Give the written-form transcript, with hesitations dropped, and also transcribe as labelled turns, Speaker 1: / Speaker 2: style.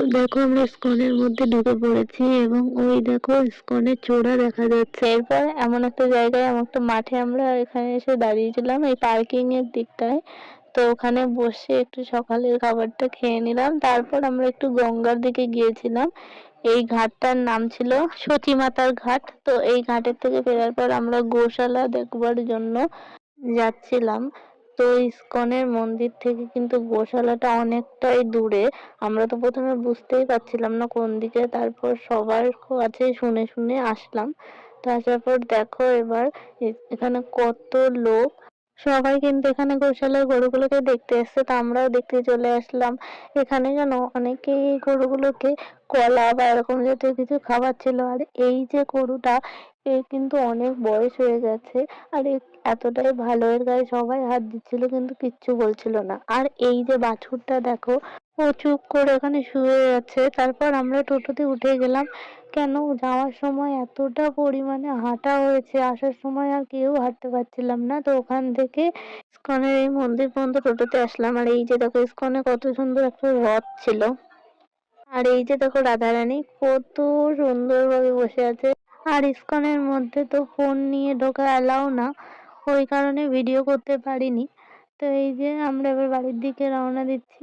Speaker 1: তো দেখো আমরা ইস্কনের মধ্যে ঢুকে পড়েছি এবং ওই দেখো ইস্কনের চূড়া দেখা যাচ্ছে। এরপর এমন একটা জায়গায়, এমন একটা মাঠে আমরা এখানে এসে দাঁড়িয়েছিলাম এই পার্কিং এর দিকটায়। তো ওখানে বসে একটু সকালের খাবারটা খেয়ে নিলাম। তারপর আমরা একটু গঙ্গার দিকে গিয়েছিলাম। এই ঘাটটার নাম ছিল সতীমাতার ঘাট। তো এই ঘাটের থেকে ফেরার পর আমরা গোশালা দেখবার জন্য যাচ্ছিলাম। তো ইস্কনের মন্দির থেকে কিন্তু গোশালাটা অনেকটাই দূরে। আমরা তো প্রথমে বুঝতেই পারছিলাম না কোন দিকে, তারপর সবার কাছে শুনে শুনে আসলাম। তো আসার পর দেখো এবার এখানে কত লোক, সবাই কিন্তু এখানে গোশালার গরুগুলোকে দেখতে এসছে। তো আমরাও দেখতে চলে আসলাম। এখানে যেন অনেকেই এই গরুগুলোকে কলা বা এরকম জাতীয় কিছু খাওয়াচ্ছিল। আর এই যে গরুটা, এর কিন্তু অনেক বয়স হয়ে গেছে। আর এতটাই ভালো, এর গায়ে সবাই হাত দিচ্ছিল কিন্তু কিচ্ছু বলছিল না। আর এই যে বাছুরটা দেখো, ও চুপ করে ওখানে শুয়ে আছে। তারপর আমরা টোটোতে উঠে গেলাম। কেন যাওয়ার সময় এতটা পরিমাণে হাঁটা হয়েছে, আসার সময় আর কেউ হাঁটতে পারছিলাম না। তো ওখান থেকে ইস্কনের এই মন্দির পর্যন্ত টোটোতে আসলাম। আর এই যে দেখো ইস্কনে কত সুন্দর একটা রথ ছিল। আর এই যে দেখো রাধারানী কত সুন্দর ভাবে বসে আছে। আর ইস্কনের মধ্যে তো ফোন নিয়ে ঢোকা অ্যালাউ না, ওই কারণে ভিডিও করতে পারিনি। তো এই যে আমরা এবার বাড়ির দিকে রওনা দিচ্ছি।